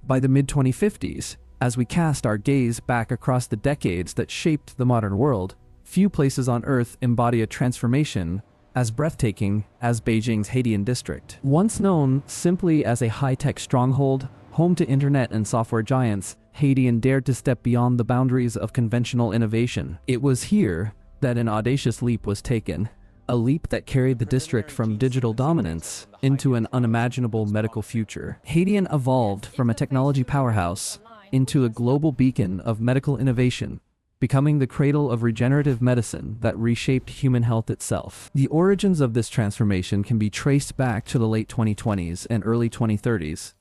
By the mid-2050s, as we cast our gaze back across the decades that shaped the modern world, few places on Earth embody a transformation as breathtaking as Beijing's Haidian district. Once known simply as a high-tech stronghold, home to internet and software giants, Haidian dared to step beyond the boundaries of conventional innovation. It was here that an audacious leap was taken, a leap that carried the district from digital dominance into an unimaginable medical future. Haidian evolved from a technology powerhouse into a global beacon of medical innovation, becoming the cradle of regenerative medicine that reshaped human health itself. The origins of this transformation can be traced back to the late 2020s and early 2030s,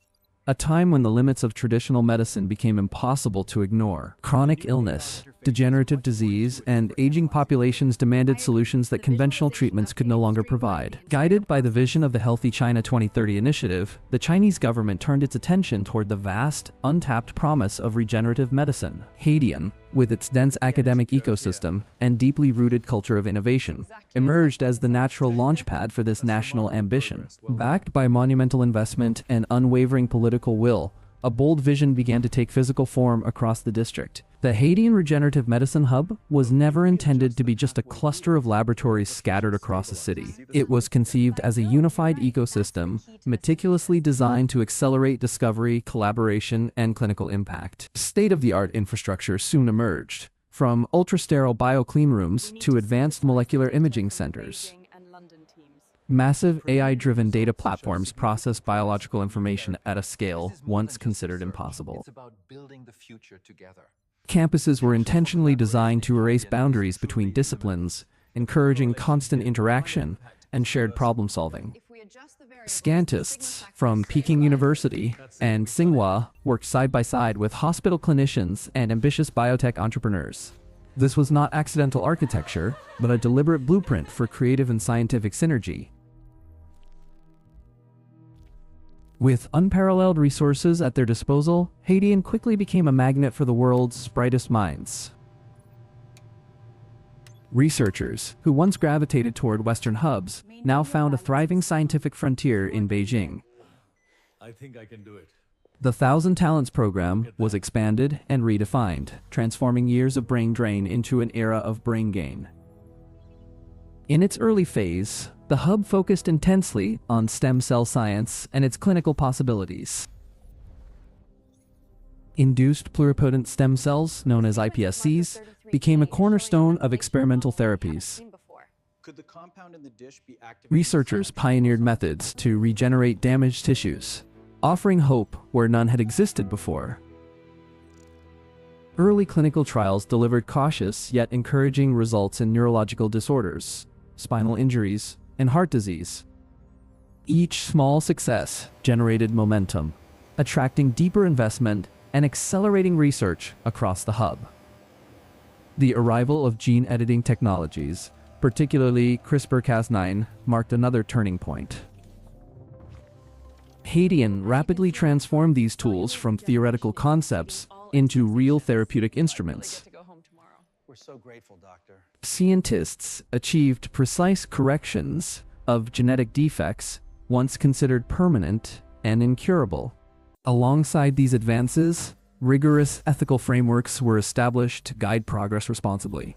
a time when the limits of traditional medicine became impossible to ignore. Chronic illness, degenerative disease, and aging populations demanded solutions that conventional treatments could no longer provide. Guided by the vision of the Healthy China 2030 initiative, the Chinese government turned its attention toward the vast, untapped promise of regenerative medicine. Haidian, with its dense academic ecosystem and deeply rooted culture of innovation, emerged as the natural launchpad for this national ambition. Backed by monumental investment and unwavering political will, a bold vision began to take physical form across the district. The Haidian Regenerative Medicine Hub was never intended to be just a cluster of laboratories scattered across a city. It was conceived as a unified ecosystem, meticulously designed to accelerate discovery, collaboration, and clinical impact. State-of-the-art infrastructure soon emerged, from ultra-sterile bio-clean rooms to advanced molecular imaging centers. Massive AI-driven data platforms process biological information at a scale once considered impossible. Campuses were intentionally designed to erase boundaries between disciplines, encouraging constant interaction and shared problem-solving. Scientists from Peking University and Tsinghua worked side by side with hospital clinicians and ambitious biotech entrepreneurs. This was not accidental architecture, but a deliberate blueprint for creative and scientific synergy. With unparalleled resources at their disposal, Haidian quickly became a magnet for the world's brightest minds. Researchers, who once gravitated toward Western hubs, now found a thriving scientific frontier in Beijing. I think I can do it. The Thousand Talents program was expanded and redefined, transforming years of brain drain into an era of brain gain. In its early phase, the hub focused intensely on stem cell science and its clinical possibilities. Induced pluripotent stem cells, known as iPSCs, became a cornerstone of experimental therapies. Researchers pioneered methods to regenerate damaged tissues, offering hope where none had existed before. Early clinical trials delivered cautious yet encouraging results in neurological disorders, spinal injuries, and heart disease. Each small success generated momentum, attracting deeper investment and accelerating research across the hub. The arrival of gene editing technologies, particularly CRISPR-Cas9, marked another turning point. Haidian rapidly transformed these tools from theoretical concepts into real therapeutic instruments. We're so grateful, Doctor. Scientists achieved precise corrections of genetic defects once considered permanent and incurable. Alongside these advances, rigorous ethical frameworks were established to guide progress responsibly.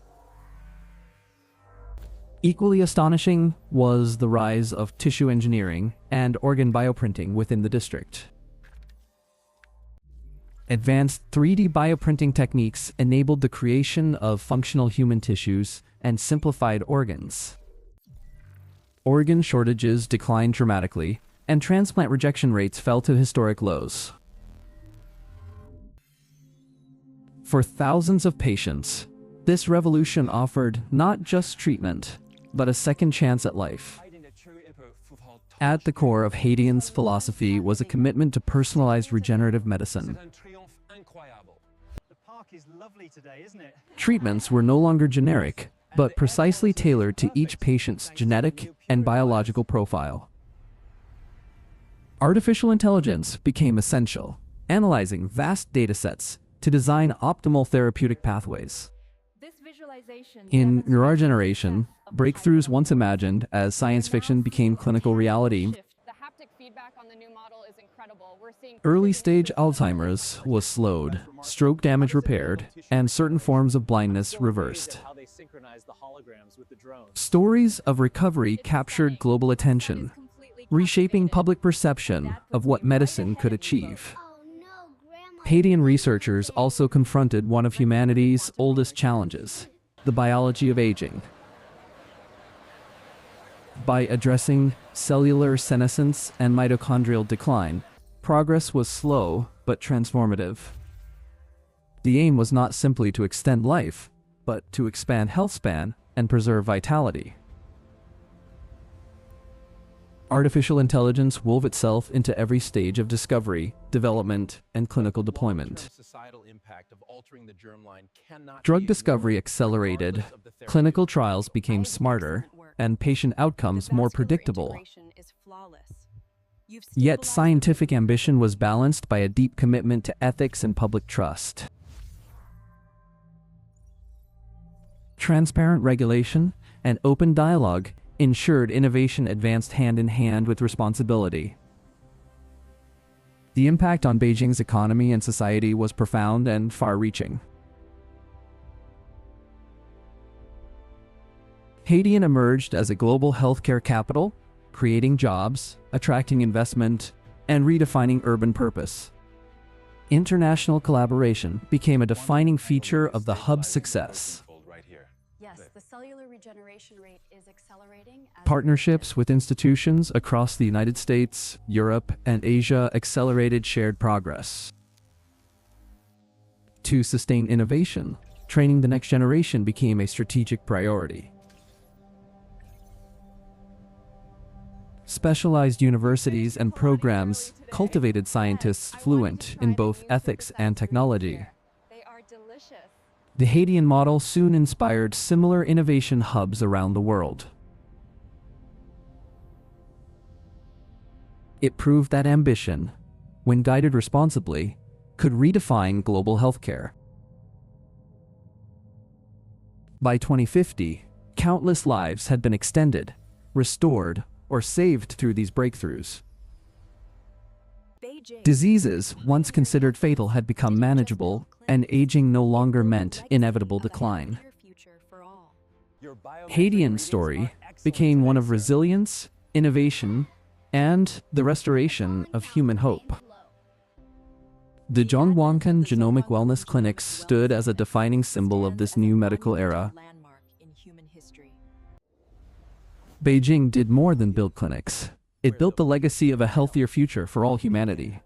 Equally astonishing was the rise of tissue engineering and organ bioprinting within the district. Advanced 3D bioprinting techniques enabled the creation of functional human tissues and simplified organs. Organ shortages declined dramatically, and transplant rejection rates fell to historic lows. For thousands of patients, this revolution offered not just treatment, but a second chance at life. At the core of Haidian's philosophy was a commitment to personalized regenerative medicine. Treatments were no longer generic, but precisely tailored to each patient's genetic and biological profile. Artificial intelligence became essential, analyzing vast datasets to design optimal therapeutic pathways. In neurogeneration, breakthroughs once imagined as science fiction became clinical reality. The haptic feedback on the new model is incredible. We're Early-stage Alzheimer's was slowed, stroke damage repaired, and certain forms of blindness reversed. Stories of recovery captured global attention, reshaping public perception of what medicine could achieve. Haidian researchers also confronted one of humanity's oldest challenges, the biology of aging. By addressing cellular senescence and mitochondrial decline, progress was slow but transformative. The aim was not simply to extend life, but to expand health span and preserve vitality. Artificial intelligence wove itself into every stage of discovery, development, and clinical deployment. Drug discovery accelerated, clinical trials became smarter, and patient outcomes more predictable. Yet scientific ambition was balanced by a deep commitment to ethics and public trust. Transparent regulation and open dialogue ensured innovation advanced hand in hand with responsibility. The impact on Beijing's economy and society was profound and far-reaching. Haidian emerged as a global healthcare capital, creating jobs, attracting investment, and redefining urban purpose. International collaboration became a defining feature of the hub's success. Yes, the cellular regeneration rate is accelerating. Partnerships with institutions across the United States, Europe, and Asia accelerated shared progress. To sustain innovation, training the next generation became a strategic priority. Specialized universities and programs cultivated scientists fluent in both ethics and technology. They are delicious. The Haidian model soon inspired similar innovation hubs around the world. It proved that ambition, when guided responsibly, could redefine global healthcare. By 2050, countless lives had been extended, restored, or saved through these breakthroughs. Diseases once considered fatal had become manageable, and aging no longer meant inevitable decline. Haidian's story became one of resilience, innovation, and the restoration of human hope. The Zhongguancun Genomic Wellness Clinics stood as a defining symbol of this new medical era. Beijing did more than build clinics. It built the legacy of a healthier future for all humanity.